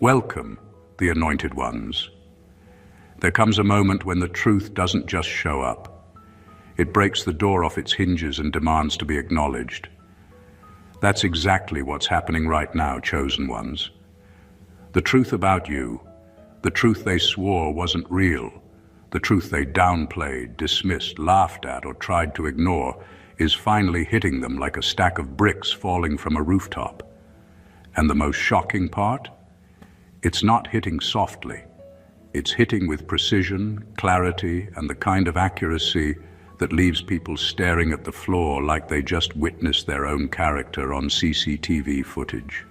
Welcome, the anointed ones. There comes a moment when the truth doesn't just show up. It breaks the door off its hinges and demands to be acknowledged. That's exactly what's happening right now, chosen ones. The truth about you, the truth they swore wasn't real, the truth they downplayed, dismissed, laughed at, or tried to ignore, is finally hitting them like a stack of bricks falling from a rooftop. And the most shocking part? It's not hitting softly. It's hitting with precision, clarity, and the kind of accuracy that leaves people staring at the floor like they just witnessed their own character on CCTV footage.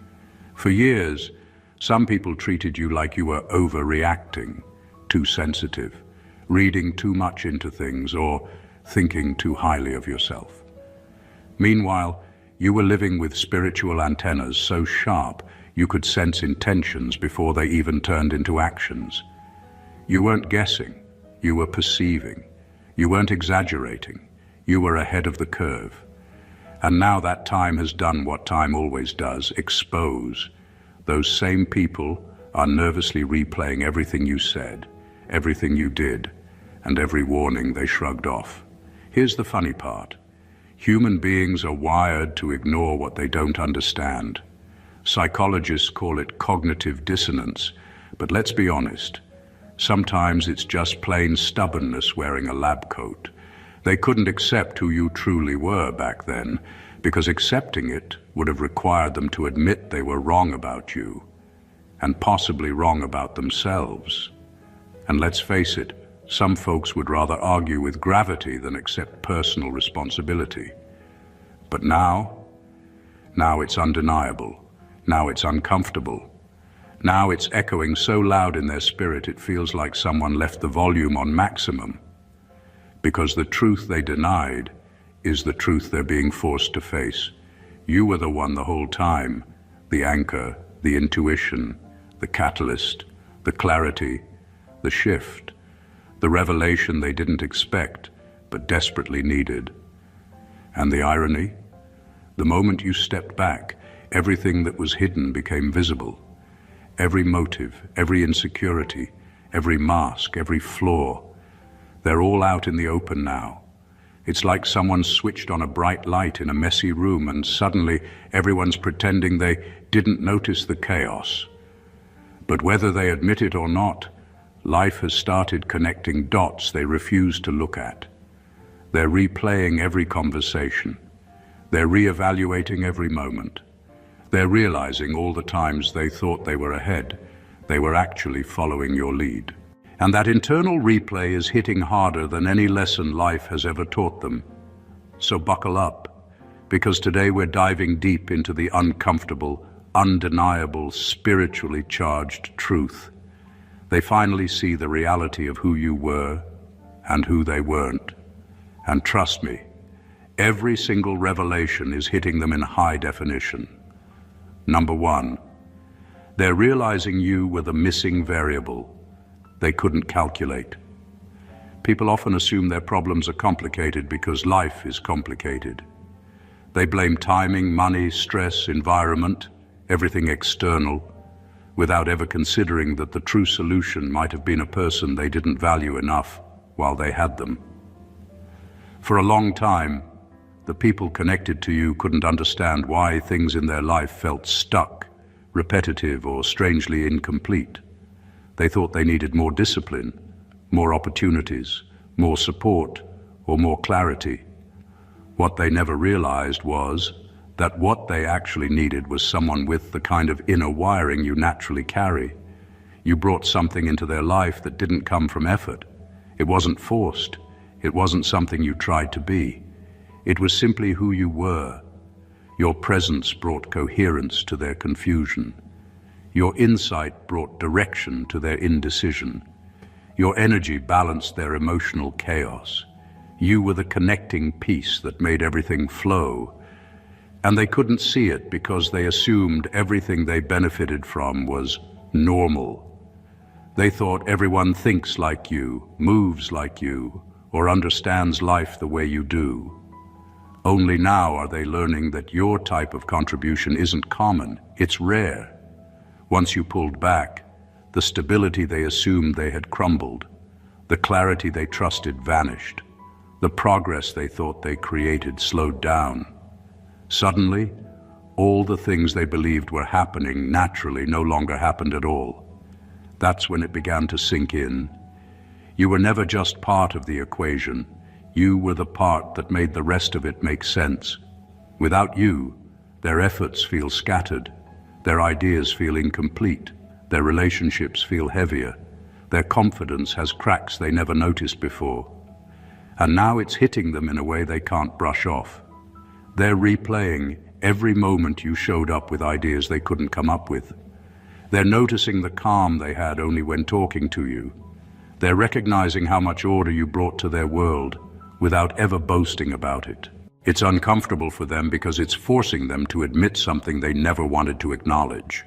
For years, some people treated you like you were overreacting, too sensitive, reading too much into things, or thinking too highly of yourself. Meanwhile, you were living with spiritual antennas so sharp you could sense intentions before they even turned into actions. You weren't guessing, you were perceiving. You weren't exaggerating, you were ahead of the curve. And now that time has done what time always does, expose. Those same people are nervously replaying everything you said, everything you did, and every warning they shrugged off. Here's the funny part. Human beings are wired to ignore what they don't understand. Psychologists call it cognitive dissonance, but let's be honest. Sometimes it's just plain stubbornness wearing a lab coat. They couldn't accept who you truly were back then, because accepting it would have required them to admit they were wrong about you, and possibly wrong about themselves. And let's face it, some folks would rather argue with gravity than accept personal responsibility. But now it's undeniable. Now it's uncomfortable. Now it's echoing so loud in their spirit it feels like someone left the volume on maximum. Because the truth they denied is the truth they're being forced to face. You were the one the whole time, the anchor, the intuition, the catalyst, the clarity, the shift, the revelation they didn't expect but desperately needed. And the irony? The moment you stepped back, everything that was hidden became visible. Every motive, every insecurity, every mask, every flaw, they're all out in the open now. It's like someone switched on a bright light in a messy room and suddenly everyone's pretending they didn't notice the chaos. But whether they admit it or not, life has started connecting dots they refuse to look at. They're replaying every conversation. They're reevaluating every moment. They're realizing all the times they thought they were ahead, they were actually following your lead. And that internal replay is hitting harder than any lesson life has ever taught them. So buckle up, because today we're diving deep into the uncomfortable, undeniable, spiritually charged truth. They finally see the reality of who you were and who they weren't. And trust me, every single revelation is hitting them in high definition. Number one, they're realizing you were the missing variable they couldn't calculate. People often assume their problems are complicated because life is complicated. They blame timing, money, stress, environment, everything external, without ever considering that the true solution might have been a person they didn't value enough while they had them. For a long time, the people connected to you couldn't understand why things in their life felt stuck, repetitive, or strangely incomplete. They thought they needed more discipline, more opportunities, more support, or more clarity. What they never realized was that what they actually needed was someone with the kind of inner wiring you naturally carry. You brought something into their life that didn't come from effort. It wasn't forced. It wasn't something you tried to be. It was simply who you were. Your presence brought coherence to their confusion. Your insight brought direction to their indecision. Your energy balanced their emotional chaos. You were the connecting piece that made everything flow. And they couldn't see it because they assumed everything they benefited from was normal. They thought everyone thinks like you, moves like you, or understands life the way you do. Only now are they learning that your type of contribution isn't common, it's rare. Once you pulled back, the stability they assumed they had crumbled. The clarity they trusted vanished. The progress they thought they created slowed down. Suddenly, all the things they believed were happening naturally no longer happened at all. That's when it began to sink in. You were never just part of the equation. You were the part that made the rest of it make sense. Without you, their efforts feel scattered, their ideas feel incomplete, their relationships feel heavier, their confidence has cracks they never noticed before. And now it's hitting them in a way they can't brush off. They're replaying every moment you showed up with ideas they couldn't come up with. They're noticing the calm they had only when talking to you. They're recognizing how much order you brought to their world without ever boasting about it. It's uncomfortable for them because it's forcing them to admit something they never wanted to acknowledge.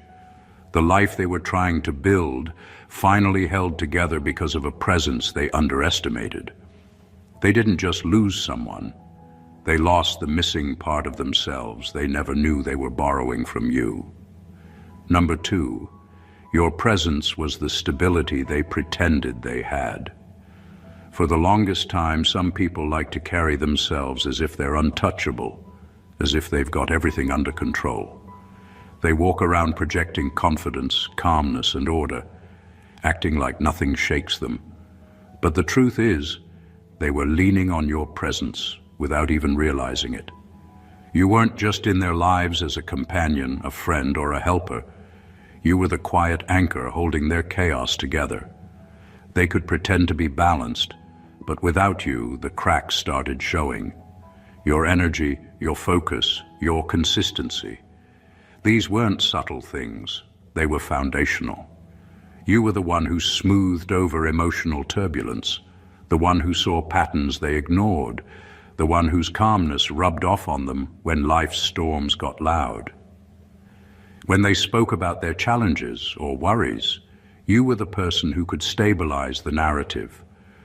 The life they were trying to build finally held together because of a presence they underestimated. They didn't just lose someone. They lost the missing part of themselves they never knew they were borrowing from you. Number 2, your presence was the stability they pretended they had. For the longest time, some people like to carry themselves as if they're untouchable, as if they've got everything under control. They walk around projecting confidence, calmness, and order, acting like nothing shakes them. But the truth is, they were leaning on your presence without even realizing it. You weren't just in their lives as a companion, a friend, or a helper. You were the quiet anchor holding their chaos together. They could pretend to be balanced, but without you, the cracks started showing. Your energy, your focus, your consistency. These weren't subtle things. They were foundational. You were the one who smoothed over emotional turbulence, the one who saw patterns they ignored, the one whose calmness rubbed off on them when life's storms got loud. When they spoke about their challenges or worries, you were the person who could stabilize the narrative,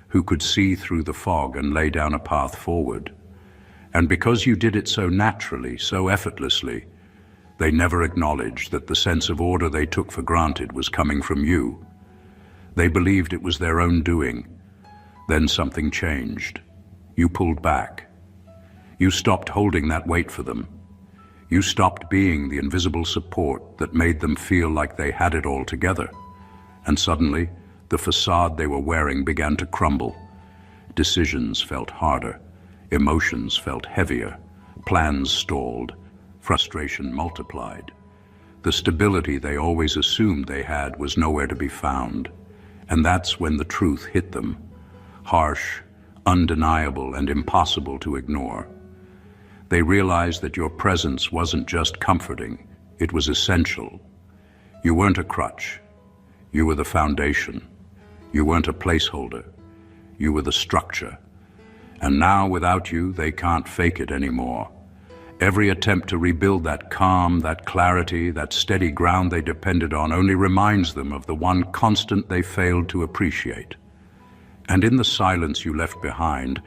who could see through the fog and lay down a path forward. And because you did it so naturally, so effortlessly, they never acknowledged that the sense of order they took for granted was coming from you. They believed it was their own doing. Then something changed. You pulled back. You stopped holding that weight for them. You stopped being the invisible support that made them feel like they had it all together. And suddenly, the facade they were wearing began to crumble. Decisions felt harder. Emotions felt heavier. Plans stalled. Frustration multiplied. The stability they always assumed they had was nowhere to be found. And that's when the truth hit them. Harsh, undeniable, and impossible to ignore. They realized that your presence wasn't just comforting, it was essential. You weren't a crutch. You were the foundation. You weren't a placeholder. You were the structure. And now, without you, they can't fake it anymore. Every attempt to rebuild that calm, that clarity, that steady ground they depended on only reminds them of the one constant they failed to appreciate. And in the silence you left behind,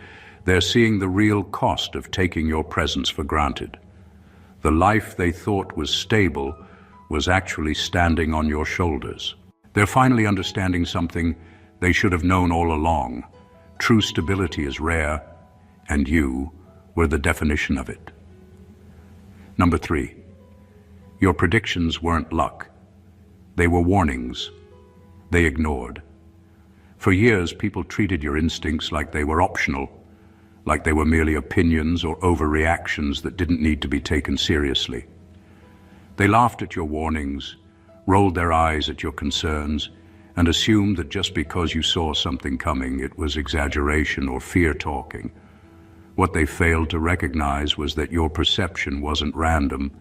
they're seeing the real cost of taking your presence for granted. The life they thought was stable was actually standing on your shoulders. They're finally understanding something they should have known all along. True stability is rare, and you were the definition of it. Number 3, your predictions weren't luck. They were warnings. They ignored. For years, people treated your instincts like they were optional, like they were merely opinions or overreactions that didn't need to be taken seriously. They laughed at your warnings, rolled their eyes at your concerns, and assumed that just because you saw something coming, it was exaggeration or fear-talking. What they failed to recognize was that your perception wasn't random.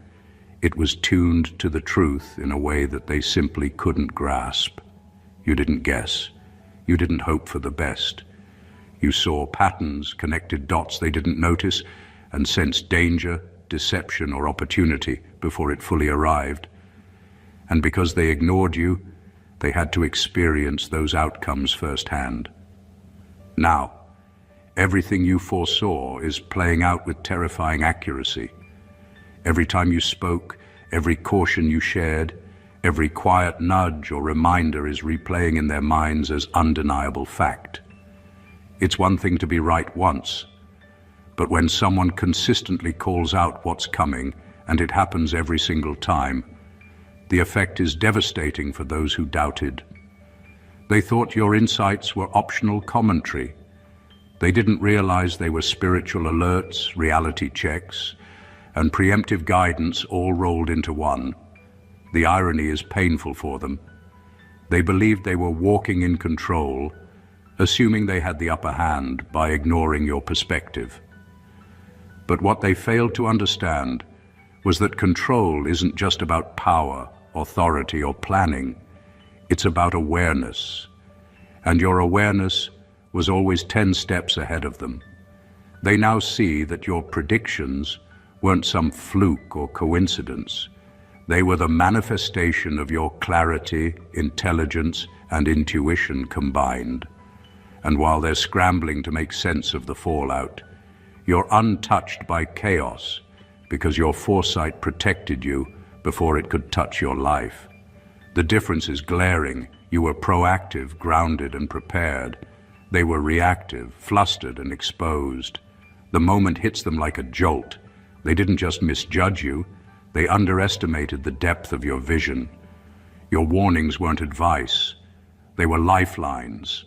It was tuned to the truth in a way that they simply couldn't grasp. You didn't guess. You didn't hope for the best. You saw patterns, connected dots they didn't notice, and sensed danger, deception, or opportunity before it fully arrived. And because they ignored you, they had to experience those outcomes firsthand. Now, everything you foresaw is playing out with terrifying accuracy. Every time you spoke, every caution you shared, Every quiet nudge or reminder is replaying in their minds as undeniable fact. It's one thing to be right once, but when someone consistently calls out what's coming, and it happens every single time, the effect is devastating for those who doubted. They thought your insights were optional commentary. They didn't realize they were spiritual alerts, reality checks, and preemptive guidance all rolled into one. The irony is painful for them. They believed they were walking in control, assuming they had the upper hand by ignoring your perspective. But what they failed to understand was that control isn't just about power, authority, or planning. It's about awareness. And your awareness was always 10 steps ahead of them. They now see that your predictions weren't some fluke or coincidence. They were the manifestation of your clarity, intelligence, and intuition combined. And while they're scrambling to make sense of the fallout, you're untouched by chaos because your foresight protected you before it could touch your life. The difference is glaring. You were proactive, grounded, and prepared. They were reactive, flustered, and exposed. The moment hits them like a jolt. They didn't just misjudge you, they underestimated the depth of your vision. Your warnings weren't advice, they were lifelines.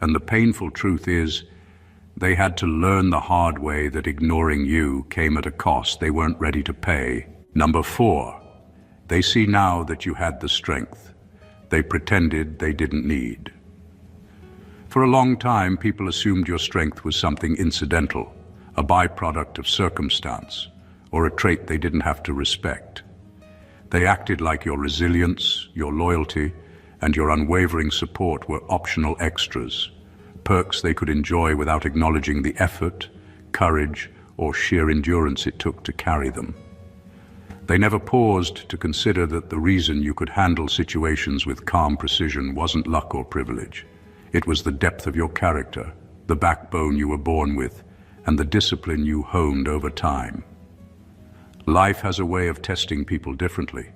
And the painful truth is, they had to learn the hard way that ignoring you came at a cost they weren't ready to pay. Number 4, they see now that you had the strength they pretended they didn't need. For a long time, people assumed your strength was something incidental, a byproduct of circumstance, or a trait they didn't have to respect. They acted like your resilience, your loyalty, and your unwavering support were optional extras, perks they could enjoy without acknowledging the effort, courage, or sheer endurance it took to carry them. They never paused to consider that the reason you could handle situations with calm precision wasn't luck or privilege. It was the depth of your character, the backbone you were born with, and the discipline you honed over time. Life has a way of testing people differently,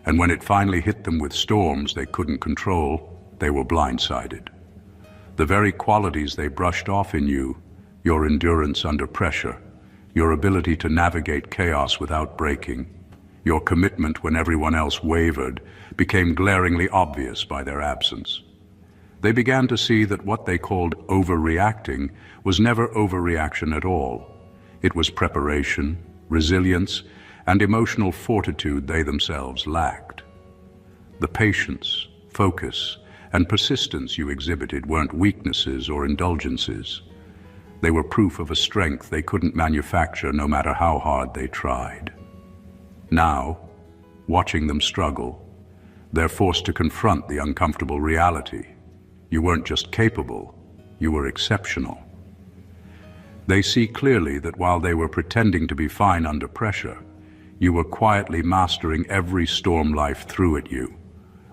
and when it finally hit them with storms they couldn't control, they were blindsided. The very qualities they brushed off in you, your endurance under pressure, your ability to navigate chaos without breaking, your commitment when everyone else wavered, became glaringly obvious by their absence. They began to see that what they called overreacting was never overreaction at all. It was preparation, resilience, and emotional fortitude they themselves lacked. The patience, focus, and persistence you exhibited weren't weaknesses or indulgences. They were proof of a strength they couldn't manufacture no matter how hard they tried. Now, watching them struggle, they're forced to confront the uncomfortable reality. You weren't just capable, you were exceptional. They see clearly that while they were pretending to be fine under pressure, you were quietly mastering every storm life threw at you,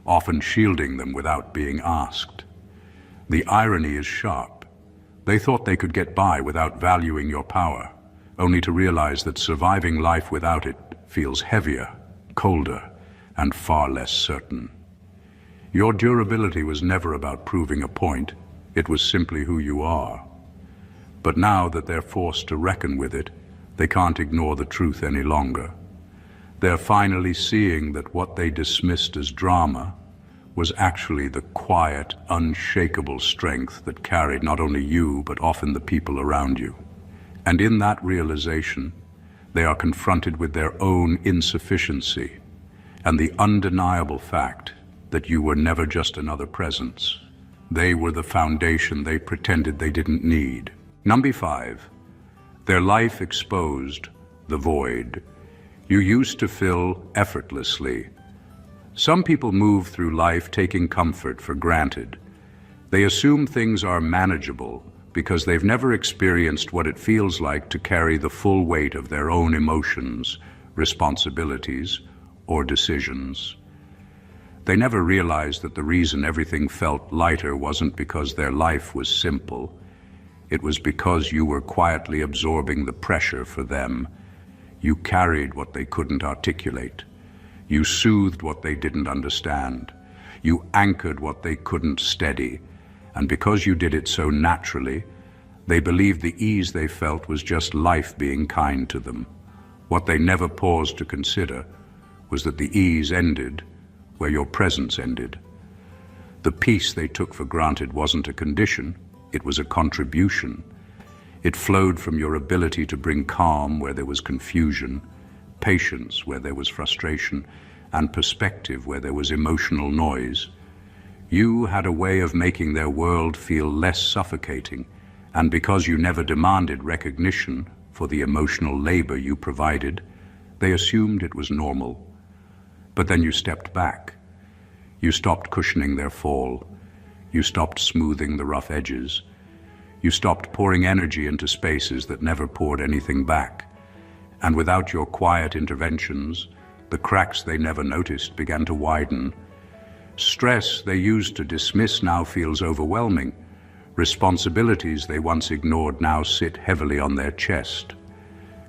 often shielding them without being asked. The irony is sharp. They thought they could get by without valuing your power, only to realize that surviving life without it feels heavier, colder, and far less certain. Your durability was never about proving a point, it was simply who you are. But now that they're forced to reckon with it, they can't ignore the truth any longer. They're finally seeing that what they dismissed as drama was actually the quiet, unshakable strength that carried not only you, but often the people around you. And in that realization, they are confronted with their own insufficiency and the undeniable fact that you were never just another presence. They were the foundation they pretended they didn't need. Number 5, their life exposed the void you used to fill effortlessly. Some people move through life taking comfort for granted. They assume things are manageable because they've never experienced what it feels like to carry the full weight of their own emotions, responsibilities, or decisions. They never realized that the reason everything felt lighter wasn't because their life was simple. It was because you were quietly absorbing the pressure for them. You carried what they couldn't articulate. You soothed what they didn't understand. You anchored what they couldn't steady. And because you did it so naturally, they believed the ease they felt was just life being kind to them. What they never paused to consider was that the ease ended where your presence ended. The peace they took for granted wasn't a condition, it was a contribution. It flowed from your ability to bring calm where there was confusion, patience where there was frustration, and perspective where there was emotional noise. You had a way of making their world feel less suffocating, and because you never demanded recognition for the emotional labor you provided, they assumed it was normal. But then you stepped back. You stopped cushioning their fall. You stopped smoothing the rough edges. You stopped pouring energy into spaces that never poured anything back. And without your quiet interventions, the cracks they never noticed began to widen. Stress they used to dismiss now feels overwhelming. Responsibilities they once ignored now sit heavily on their chest.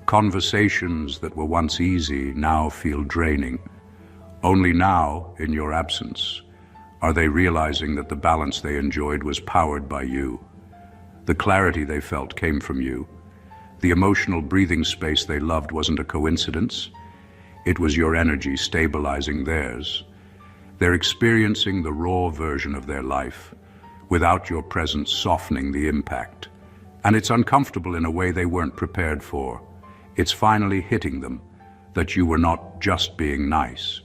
Conversations that were once easy now feel draining. Only now, in your absence, are they realizing that the balance they enjoyed was powered by you. The clarity they felt came from you. The emotional breathing space they loved wasn't a coincidence. It was your energy stabilizing theirs. They're experiencing the raw version of their life, without your presence softening the impact. And it's uncomfortable in a way they weren't prepared for. It's finally hitting them that you were not just being nice.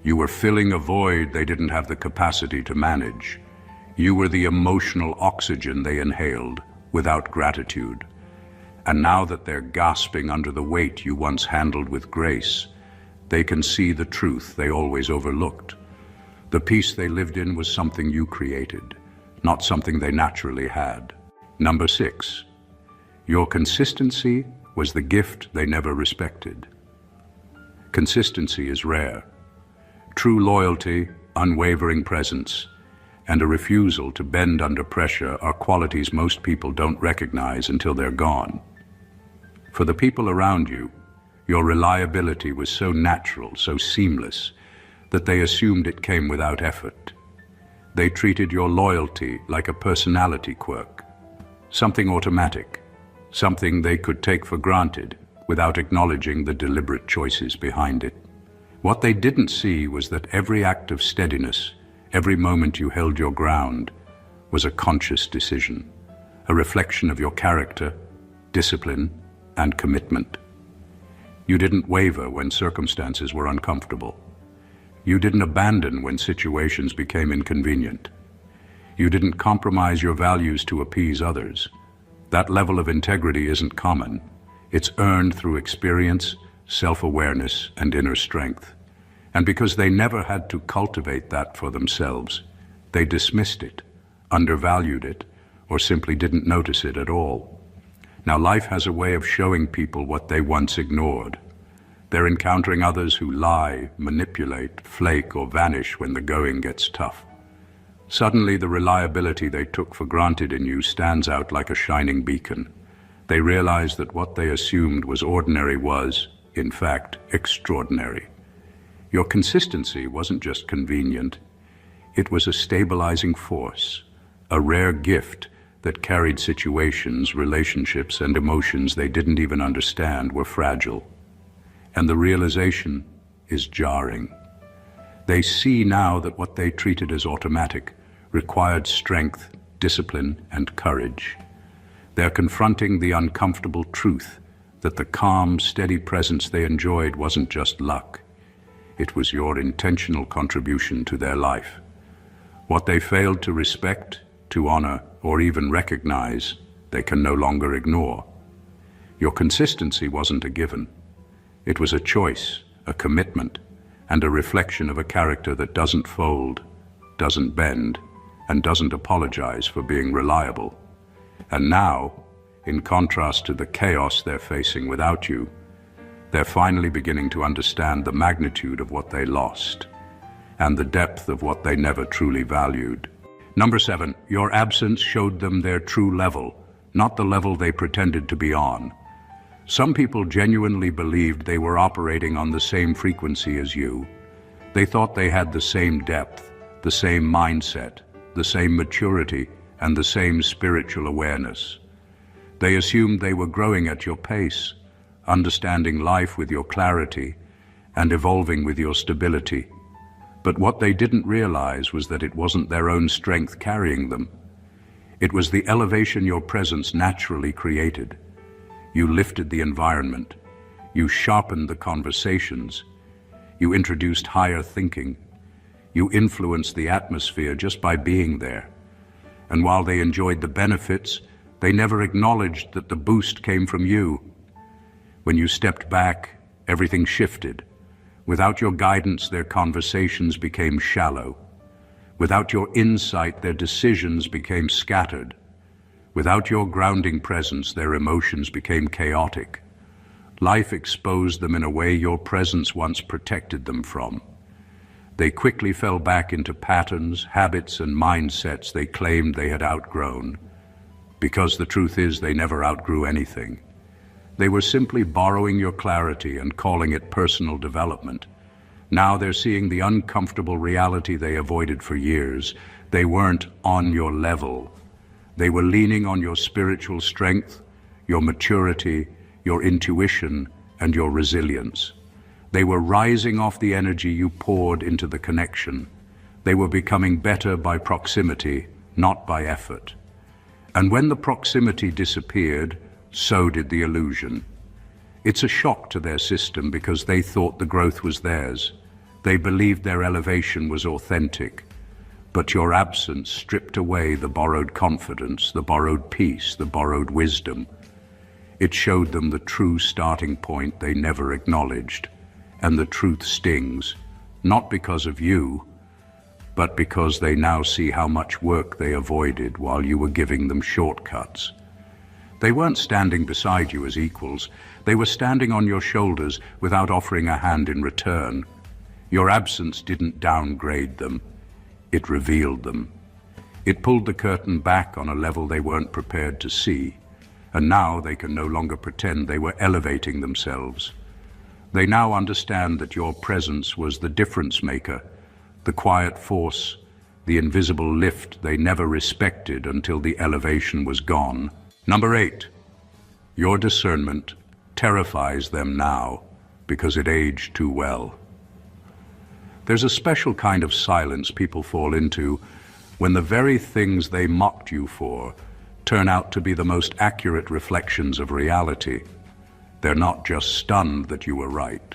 You were filling a void they didn't have the capacity to manage. You were the emotional oxygen they inhaled without gratitude. And now that they're gasping under the weight you once handled with grace, they can see the truth they always overlooked. The peace they lived in was something you created, not something they naturally had. Number 6, your consistency was the gift they never respected. Consistency is rare. True loyalty, unwavering presence, and a refusal to bend under pressure are qualities most people don't recognize until they're gone. For the people around you, your reliability was so natural, so seamless, that they assumed it came without effort. They treated your loyalty like a personality quirk, something automatic, something they could take for granted without acknowledging the deliberate choices behind it. What they didn't see was that every act of steadiness, every moment you held your ground, was a conscious decision, a reflection of your character, discipline, and commitment. You didn't waver when circumstances were uncomfortable. You didn't abandon when situations became inconvenient. You didn't compromise your values to appease others. That level of integrity isn't common. It's earned through experience, self-awareness, and inner strength. And because they never had to cultivate that for themselves, they dismissed it, undervalued it, or simply didn't notice it at all. Now, life has a way of showing people what they once ignored. They're encountering others who lie, manipulate, flake, or vanish when the going gets tough. Suddenly, the reliability they took for granted in you stands out like a shining beacon. They realize that what they assumed was ordinary was, in fact, extraordinary. Your consistency wasn't just convenient. It was a stabilizing force, a rare gift that carried situations, relationships, and emotions they didn't even understand were fragile. And the realization is jarring. They see now that what they treated as automatic required strength, discipline, and courage. They're confronting the uncomfortable truth that the calm, steady presence they enjoyed wasn't just luck. It was your intentional contribution to their life. What they failed to respect, to honor, or even recognize, they can no longer ignore. Your consistency wasn't a given. It was a choice, a commitment, and a reflection of a character that doesn't fold, doesn't bend, and doesn't apologize for being reliable. And now, in contrast to the chaos they're facing without you, they're finally beginning to understand the magnitude of what they lost and the depth of what they never truly valued. Number 7, your absence showed them their true level, not the level they pretended to be on. Some people genuinely believed they were operating on the same frequency as you, They thought they had the same depth, the same mindset, the same maturity, and the same spiritual awareness. They assumed they were growing at your pace, understanding life with your clarity, and evolving with your stability. But what they didn't realize was that it wasn't their own strength carrying them. It was the elevation your presence naturally created. You lifted the environment. You sharpened the conversations. You introduced higher thinking. You influenced the atmosphere just by being there. And while they enjoyed the benefits, they never acknowledged that the boost came from you. When you stepped back, everything shifted. Without your guidance, their conversations became shallow. Without your insight, their decisions became scattered. Without your grounding presence, their emotions became chaotic. Life exposed them in a way your presence once protected them from. They quickly fell back into patterns, habits, and mindsets they claimed they had outgrown. Because the truth is, they never outgrew anything. They were simply borrowing your clarity and calling it personal development. Now they're seeing the uncomfortable reality they avoided for years. They weren't on your level. They were leaning on your spiritual strength, your maturity, your intuition, and your resilience. They were rising off the energy you poured into the connection. They were becoming better by proximity, not by effort. And when the proximity disappeared, so did the illusion. It's a shock to their system because they thought the growth was theirs. They believed their elevation was authentic. But your absence stripped away the borrowed confidence, the borrowed peace, the borrowed wisdom. It showed them the true starting point they never acknowledged. And the truth stings, not because of you, but because they now see how much work they avoided while you were giving them shortcuts. They weren't standing beside you as equals. They were standing on your shoulders without offering a hand in return. Your absence didn't downgrade them. It revealed them. It pulled the curtain back on a level they weren't prepared to see. And now they can no longer pretend they were elevating themselves. They now understand that your presence was the difference maker, the quiet force, the invisible lift they never respected until the elevation was gone. Number 8, your discernment terrifies them now because it aged too well. There's a special kind of silence people fall into when the very things they mocked you for turn out to be the most accurate reflections of reality. They're not just stunned that you were right.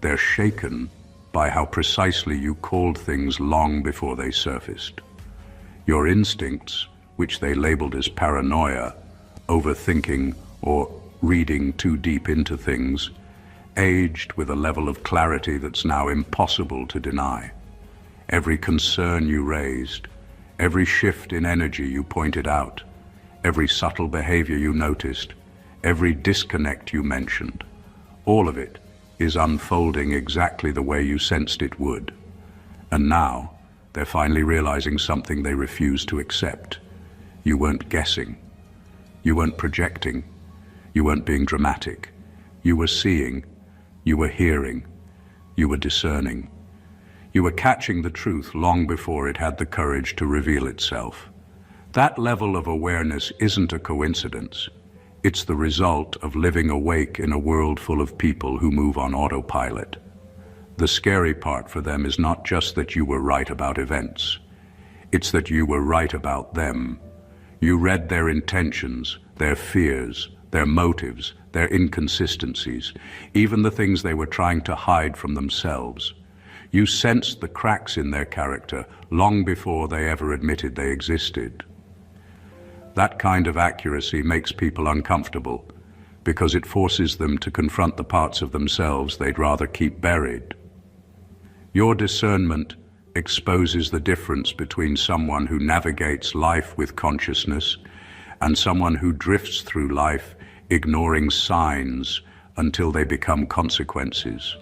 They're shaken by how precisely you called things long before they surfaced. Your instincts, which they labeled as paranoia, overthinking, or reading too deep into things, aged with a level of clarity that's now impossible to deny. Every concern you raised, every shift in energy you pointed out, every subtle behavior you noticed, every disconnect you mentioned, all of it is unfolding exactly the way you sensed it would. And now, they're finally realizing something they refused to accept. You weren't guessing. You weren't projecting. You weren't being dramatic. You were seeing. You were hearing. You were discerning. You were catching the truth long before it had the courage to reveal itself. That level of awareness isn't a coincidence. It's the result of living awake in a world full of people who move on autopilot. The scary part for them is not just that you were right about events. It's that you were right about them. You read their intentions, their fears, their motives, their inconsistencies, even the things they were trying to hide from themselves. You sensed the cracks in their character long before they ever admitted they existed. That kind of accuracy makes people uncomfortable because it forces them to confront the parts of themselves they'd rather keep buried. Your discernment exposes the difference between someone who navigates life with consciousness and someone who drifts through life ignoring signs until they become consequences.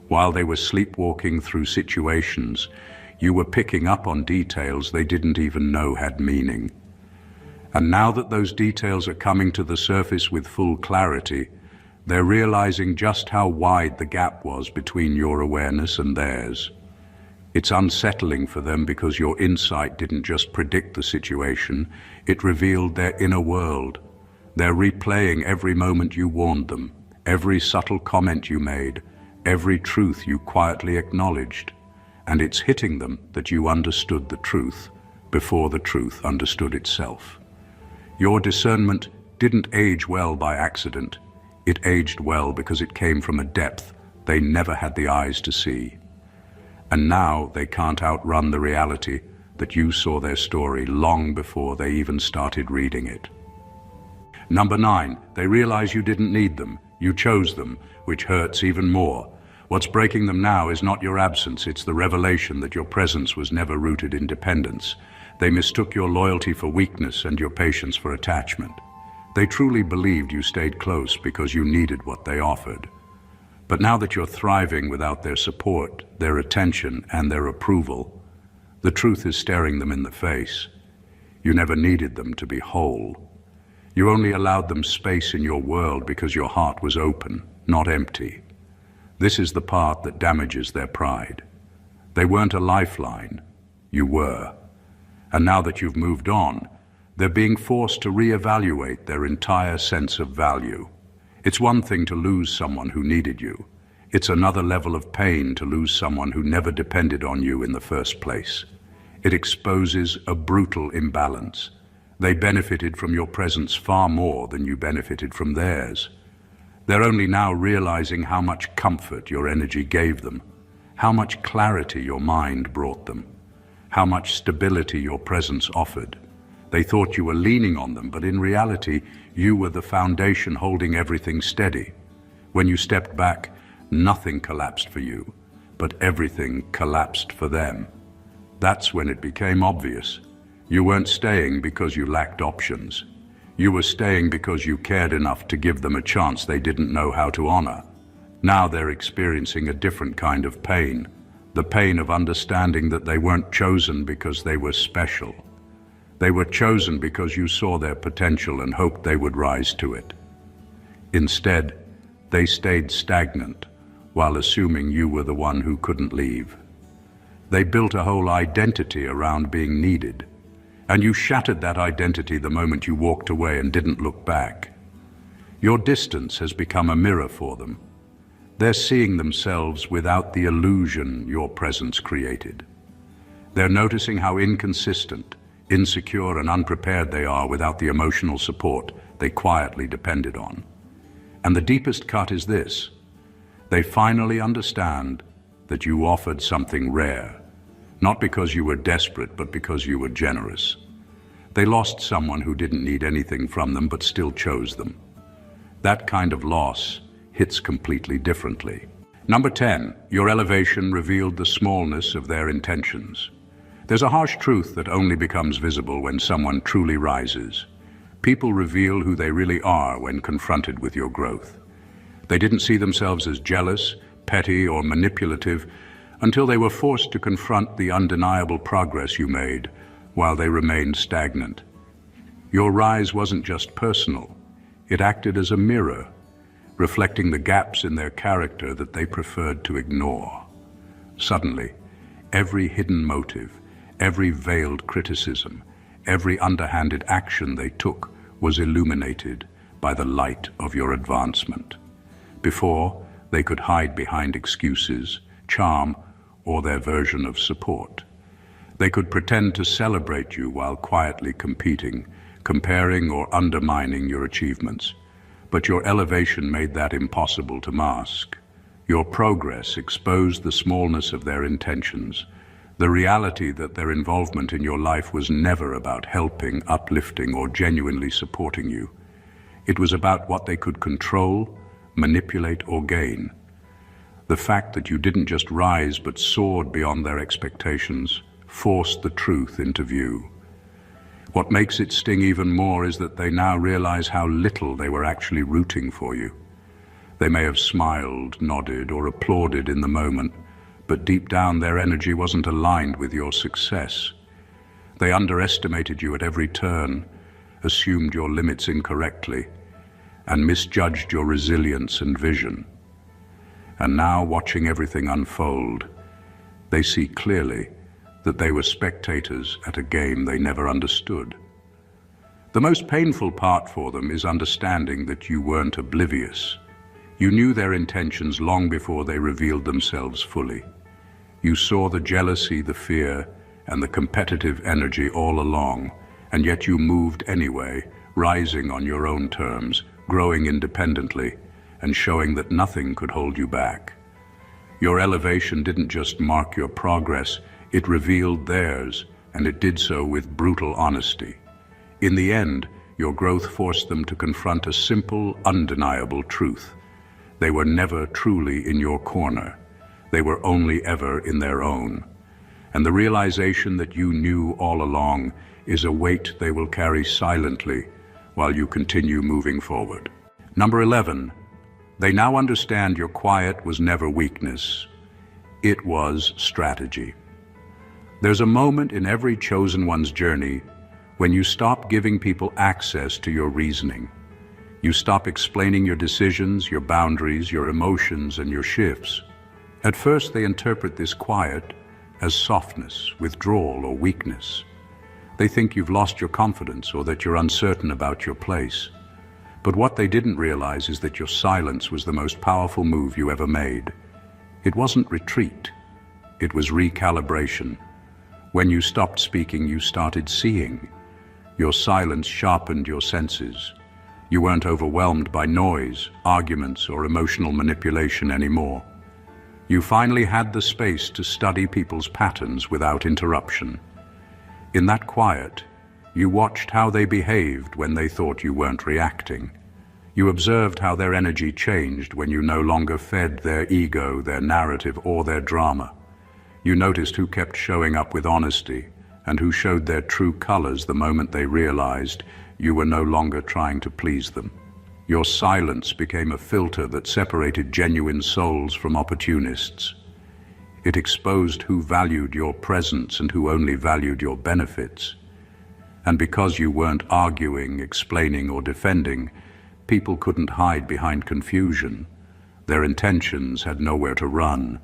While they were sleepwalking through situations, you were picking up on details they didn't even know had meaning. And now that those details are coming to the surface with full clarity, They're realizing just how wide the gap was between your awareness and theirs. It's unsettling for them because your insight didn't just predict the situation, it revealed their inner world. They're replaying every moment you warned them, every subtle comment you made, every truth you quietly acknowledged. And it's hitting them that you understood the truth before the truth understood itself. Your discernment didn't age well by accident. It aged well because it came from a depth they never had the eyes to see. And now they can't outrun the reality that you saw their story long before they even started reading it. Number 9, they realize you didn't need them. You chose them, which hurts even more. What's breaking them now is not your absence, it's the revelation that your presence was never rooted in dependence. They mistook your loyalty for weakness and your patience for attachment. They truly believed you stayed close because you needed what they offered. But now that you're thriving without their support, their attention, and their approval, the truth is staring them in the face. You never needed them to be whole. You only allowed them space in your world because your heart was open, not empty. This is the part that damages their pride. They weren't a lifeline. You were. And now that you've moved on, they're being forced to reevaluate their entire sense of value. It's one thing to lose someone who needed you. It's another level of pain to lose someone who never depended on you in the first place. It exposes a brutal imbalance. They benefited from your presence far more than you benefited from theirs. They're only now realizing how much comfort your energy gave them, how much clarity your mind brought them, how much stability your presence offered. They thought you were leaning on them, but in reality, you were the foundation holding everything steady. When you stepped back, nothing collapsed for you, but everything collapsed for them. That's when it became obvious. You weren't staying because you lacked options. You were staying because you cared enough to give them a chance they didn't know how to honor. Now they're experiencing a different kind of pain, the pain of understanding that they weren't chosen because they were special. They were chosen because you saw their potential and hoped they would rise to it. Instead, they stayed stagnant while assuming you were the one who couldn't leave. They built a whole identity around being needed, and you shattered that identity the moment you walked away and didn't look back. Your distance has become a mirror for them. They're seeing themselves without the illusion your presence created. They're noticing how inconsistent, insecure, and unprepared they are without the emotional support they quietly depended on. And the deepest cut is this: they finally understand that you offered something rare, not because you were desperate, but because you were generous. They lost someone who didn't need anything from them, but still chose them. That kind of loss hits completely differently. Number 10, your elevation revealed the smallness of their intentions. There's a harsh truth that only becomes visible when someone truly rises. People reveal who they really are when confronted with your growth. They didn't see themselves as jealous, petty, or manipulative until they were forced to confront the undeniable progress you made while they remained stagnant. Your rise wasn't just personal. It acted as a mirror, reflecting the gaps in their character that they preferred to ignore. Suddenly, every hidden motive, every veiled criticism, every underhanded action they took was illuminated by the light of your advancement. Before, they could hide behind excuses, charm, or their version of support. They could pretend to celebrate you while quietly competing, comparing or undermining your achievements. But your elevation made that impossible to mask. Your progress exposed the smallness of their intentions, the reality that their involvement in your life was never about helping, uplifting, or genuinely supporting you. It was about what they could control, manipulate, or gain. The fact that you didn't just rise but soared beyond their expectations forced the truth into view. What makes it sting even more is that they now realize how little they were actually rooting for you. They may have smiled, nodded, or applauded in the moment, but deep down their energy wasn't aligned with your success. They underestimated you at every turn, assumed your limits incorrectly, and misjudged your resilience and vision. And now, watching everything unfold, they see clearly that they were spectators at a game they never understood. The most painful part for them is understanding that you weren't oblivious. You knew their intentions long before they revealed themselves fully. You saw the jealousy, the fear, and the competitive energy all along, and yet you moved anyway, rising on your own terms, growing independently, and showing that nothing could hold you back. Your elevation didn't just mark your progress, it revealed theirs, and it did so with brutal honesty. In the end, your growth forced them to confront a simple, undeniable truth. They were never truly in your corner. They were only ever in their own. And the realization that you knew all along is a weight they will carry silently while you continue moving forward. Number 11, they now understand your quiet was never weakness. It was strategy. There's a moment in every chosen one's journey when you stop giving people access to your reasoning. You stop explaining your decisions, your boundaries, your emotions, and your shifts. At first, they interpret this quiet as softness, withdrawal, or weakness. They think you've lost your confidence or that you're uncertain about your place. But what they didn't realize is that your silence was the most powerful move you ever made. It wasn't retreat. It was recalibration. When you stopped speaking, you started seeing. Your silence sharpened your senses. You weren't overwhelmed by noise, arguments, or emotional manipulation anymore. You finally had the space to study people's patterns without interruption. In that quiet, you watched how they behaved when they thought you weren't reacting. You observed how their energy changed when you no longer fed their ego, their narrative, or their drama. You noticed who kept showing up with honesty and who showed their true colors the moment they realized you were no longer trying to please them. Your silence became a filter that separated genuine souls from opportunists. It exposed who valued your presence and who only valued your benefits. And because you weren't arguing, explaining, or defending, people couldn't hide behind confusion. Their intentions had nowhere to run.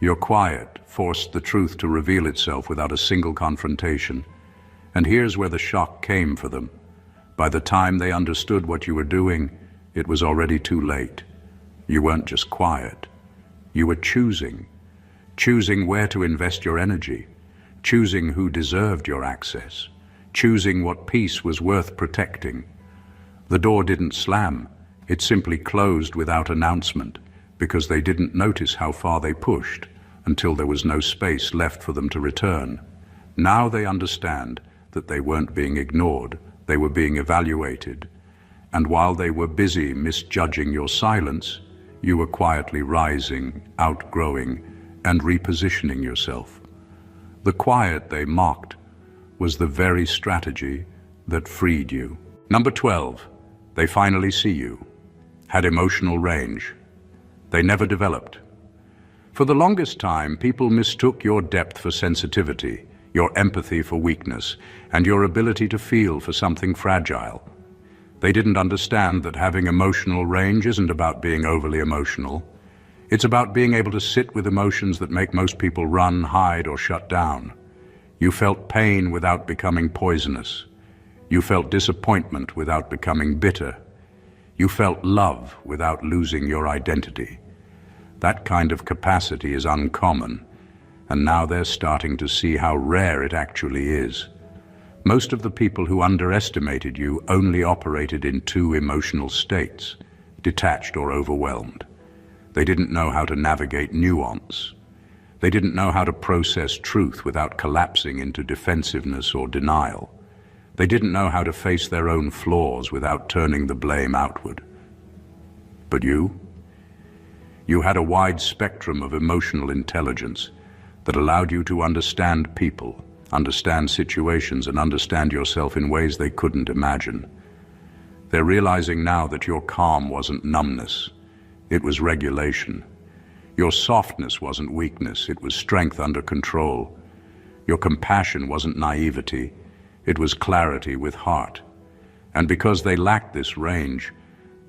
Your quiet forced the truth to reveal itself without a single confrontation. And here's where the shock came for them. By the time they understood what you were doing, it was already too late. You weren't just quiet. You were choosing where to invest your energy, choosing who deserved your access, choosing what peace was worth protecting. The door didn't slam, it simply closed without announcement, because they didn't notice how far they pushed until there was no space left for them to return. Now they understand that they weren't being ignored, they were being evaluated. And while they were busy misjudging your silence, you were quietly rising, outgrowing, and repositioning yourself. The quiet they mocked was the very strategy that freed you. Number 12, they finally see you. Had emotional range. They never developed. For the longest time, people mistook your depth for sensitivity, your empathy for weakness, and your ability to feel for something fragile. They didn't understand that having emotional range isn't about being overly emotional. It's about being able to sit with emotions that make most people run, hide, or shut down. You felt pain without becoming poisonous. You felt disappointment without becoming bitter. You felt love without losing your identity. That kind of capacity is uncommon, and now they're starting to see how rare it actually is. Most of the people who underestimated you only operated in two emotional states, detached or overwhelmed. They didn't know how to navigate nuance. They didn't know how to process truth without collapsing into defensiveness or denial. They didn't know how to face their own flaws without turning the blame outward. But you had a wide spectrum of emotional intelligence that allowed you to understand people, understand situations, and understand yourself in ways they couldn't imagine. They're realizing now that your calm wasn't numbness, it was regulation. Your softness wasn't weakness, it was strength under control. Your compassion wasn't naivety, it was clarity with heart. And because they lacked this range,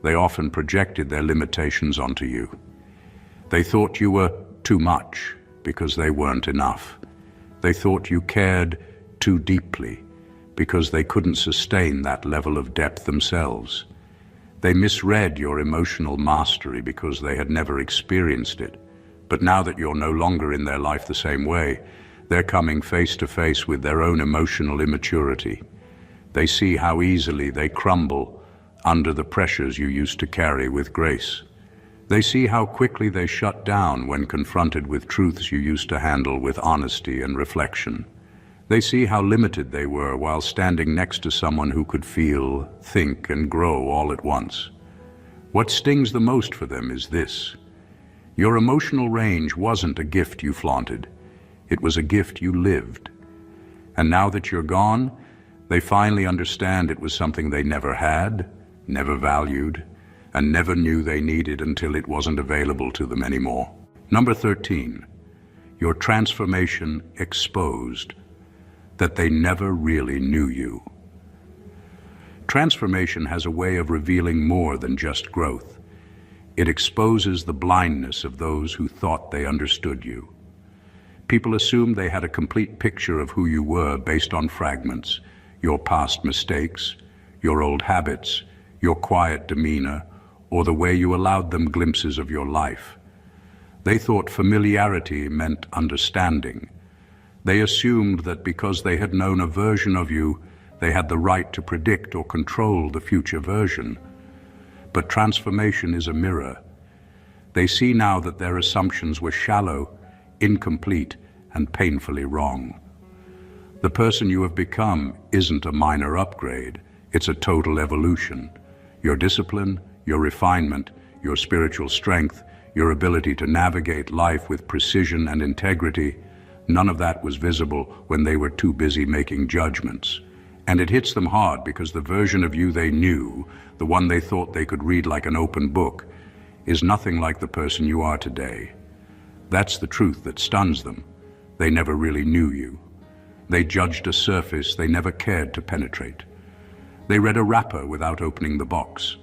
They often projected their limitations onto you. They thought you were too much because they weren't enough. They thought you cared too deeply because they couldn't sustain that level of depth themselves. They misread your emotional mastery because they had never experienced it. But now that you're no longer in their life the same way, they're coming face to face with their own emotional immaturity. They see how easily they crumble under the pressures you used to carry with grace. They see how quickly they shut down when confronted with truths you used to handle with honesty and reflection. They see how limited they were while standing next to someone who could feel, think, and grow all at once. What stings the most for them is this: your emotional range wasn't a gift you flaunted. It was a gift you lived. And now that you're gone, they finally understand it was something they never had, never valued, and never knew they needed until it wasn't available to them anymore. Number 13, your transformation exposed that they never really knew you. Transformation has a way of revealing more than just growth. It exposes the blindness of those who thought they understood you. People assumed they had a complete picture of who you were based on fragments, your past mistakes, your old habits, your quiet demeanor, or the way you allowed them glimpses of your life. They thought familiarity meant understanding. They assumed that because they had known a version of you, they had the right to predict or control the future version. But transformation is a mirror. They see now that their assumptions were shallow, incomplete, and painfully wrong. The person you have become isn't a minor upgrade, it's a total evolution. Your discipline, your refinement, your spiritual strength, your ability to navigate life with precision and integrity, none of that was visible when they were too busy making judgments. And it hits them hard because the version of you they knew, the one they thought they could read like an open book, is nothing like the person you are today. That's the truth that stuns them. They never really knew you. They judged a surface they never cared to penetrate. They read a wrapper without opening the box.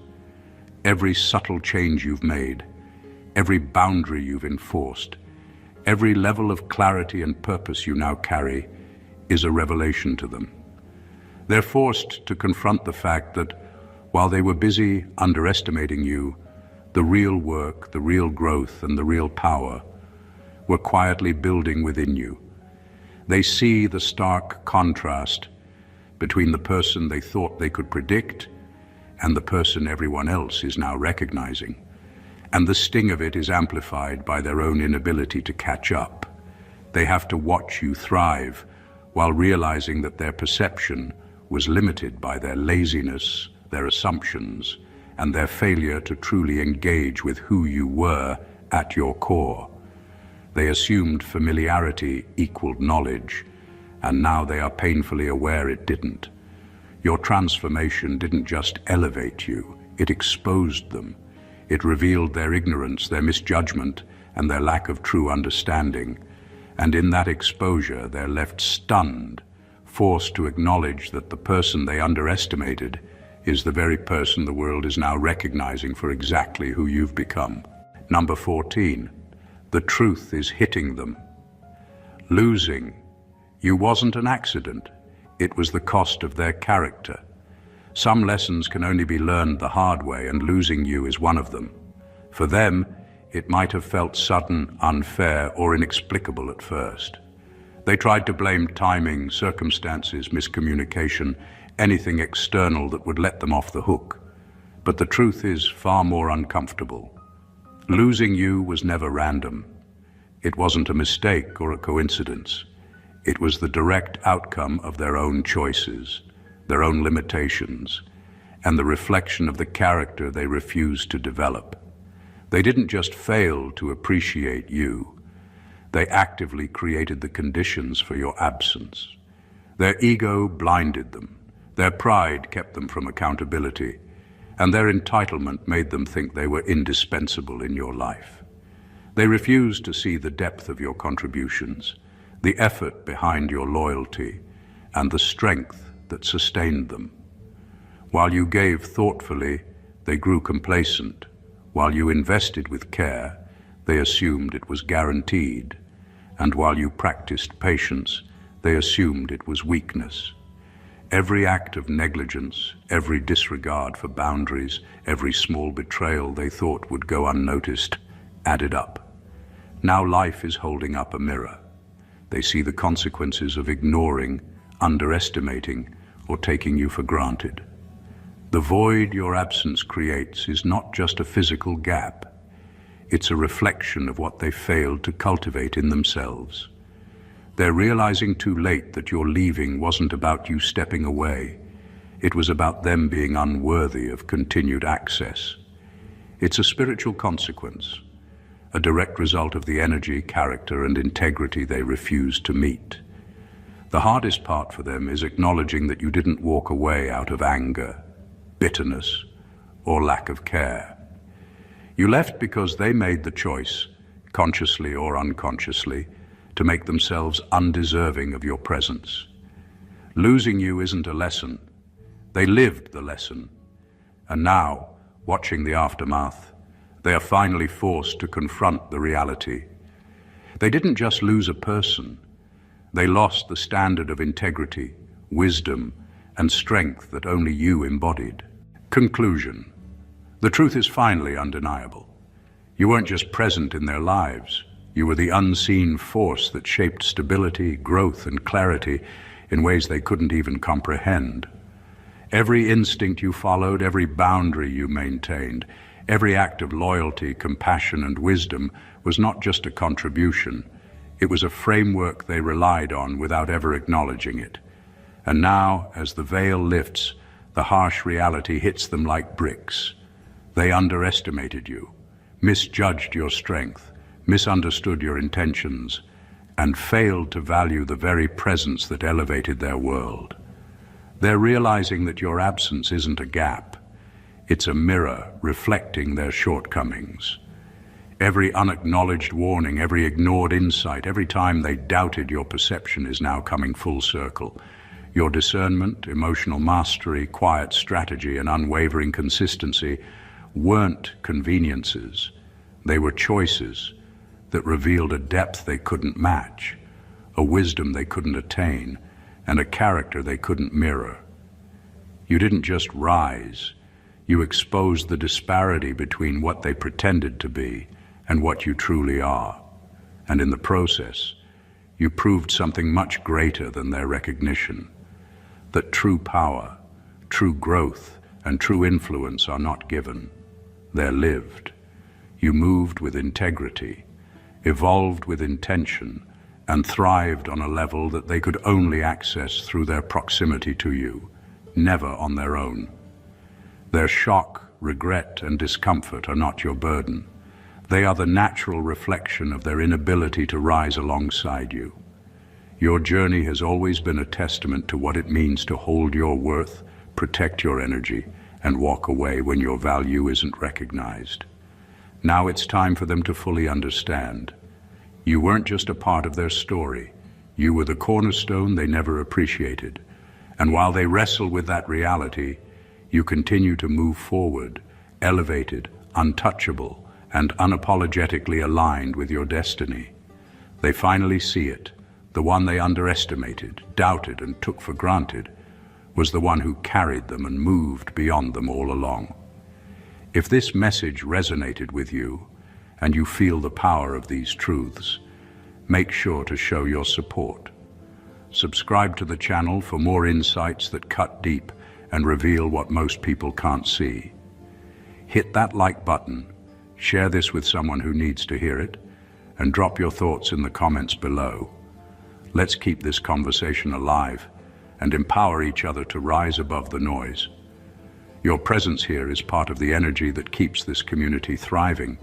Every subtle change you've made, every boundary you've enforced, every level of clarity and purpose you now carry is a revelation to them. They're forced to confront the fact that while they were busy underestimating you, the real work, the real growth, and the real power were quietly building within you. They see the stark contrast between the person they thought they could predict and the person everyone else is now recognizing. And the sting of it is amplified by their own inability to catch up. They have to watch you thrive while realizing that their perception was limited by their laziness, their assumptions, and their failure to truly engage with who you were at your core. They assumed familiarity equaled knowledge, and now they are painfully aware it didn't. Your transformation didn't just elevate you, it exposed them. It revealed their ignorance, their misjudgment, and their lack of true understanding. And in that exposure, they're left stunned, forced to acknowledge that the person they underestimated is the very person the world is now recognizing for exactly who you've become. Number 14, the truth is hitting them. Losing you wasn't an accident. It was the cost of their character. Some lessons can only be learned the hard way, and losing you is one of them. For them, it might have felt sudden, unfair, or inexplicable at first. They tried to blame timing, circumstances, miscommunication, anything external that would let them off the hook. But the truth is far more uncomfortable. Losing you was never random. It wasn't a mistake or a coincidence. It was the direct outcome of their own choices, their own limitations, and the reflection of the character they refused to develop. They didn't just fail to appreciate you. They actively created the conditions for your absence. Their ego blinded them. Their pride kept them from accountability, and their entitlement made them think they were indispensable in your life. They refused to see the depth of your contributions, the effort behind your loyalty, and the strength that sustained them. While you gave thoughtfully, they grew complacent. While you invested with care, they assumed it was guaranteed. And while you practiced patience, they assumed it was weakness. Every act of negligence, every disregard for boundaries, every small betrayal they thought would go unnoticed, added up. Now life is holding up a mirror. They see the consequences of ignoring, underestimating, or taking you for granted. The void your absence creates is not just a physical gap. It's a reflection of what they failed to cultivate in themselves. They're realizing too late that your leaving wasn't about you stepping away. It was about them being unworthy of continued access. It's a spiritual consequence, a direct result of the energy, character, and integrity they refused to meet. The hardest part for them is acknowledging that you didn't walk away out of anger, bitterness, or lack of care. You left because they made the choice, consciously or unconsciously, to make themselves undeserving of your presence. Losing you isn't a lesson. They lived the lesson. And now, watching the aftermath, they are finally forced to confront the reality. They didn't just lose a person. They lost the standard of integrity, wisdom, and strength that only you embodied. Conclusion. The truth is finally undeniable. You weren't just present in their lives. You were the unseen force that shaped stability, growth, and clarity in ways they couldn't even comprehend. Every instinct you followed, every boundary you maintained, every act of loyalty, compassion, and wisdom was not just a contribution. It was a framework they relied on without ever acknowledging it. And now, as the veil lifts, the harsh reality hits them like bricks. They underestimated you, misjudged your strength, misunderstood your intentions, and failed to value the very presence that elevated their world. They're realizing that your absence isn't a gap. It's a mirror reflecting their shortcomings. Every unacknowledged warning, every ignored insight, every time they doubted your perception is now coming full circle. Your discernment, emotional mastery, quiet strategy, and unwavering consistency weren't conveniences. They were choices that revealed a depth they couldn't match, a wisdom they couldn't attain, and a character they couldn't mirror. You didn't just rise. You exposed the disparity between what they pretended to be and what you truly are. And in the process, you proved something much greater than their recognition. That true power, true growth, and true influence are not given. They're lived. You moved with integrity, evolved with intention, and thrived on a level that they could only access through their proximity to you, never on their own. Their shock, regret, and discomfort are not your burden. They are the natural reflection of their inability to rise alongside you. Your journey has always been a testament to what it means to hold your worth, protect your energy, and walk away when your value isn't recognized. Now it's time for them to fully understand. You weren't just a part of their story. You were the cornerstone they never appreciated. And while they wrestle with that reality, you continue to move forward, elevated, untouchable, and unapologetically aligned with your destiny. They finally see it. The one they underestimated, doubted, and took for granted was the one who carried them and moved beyond them all along. If this message resonated with you, and you feel the power of these truths, make sure to show your support. Subscribe to the channel for more insights that cut deep and reveal what most people can't see. Hit that like button, share this with someone who needs to hear it, and drop your thoughts in the comments below. Let's keep this conversation alive and empower each other to rise above the noise. Your presence here is part of the energy that keeps this community thriving,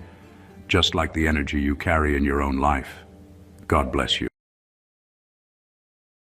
just like the energy you carry in your own life. God bless you.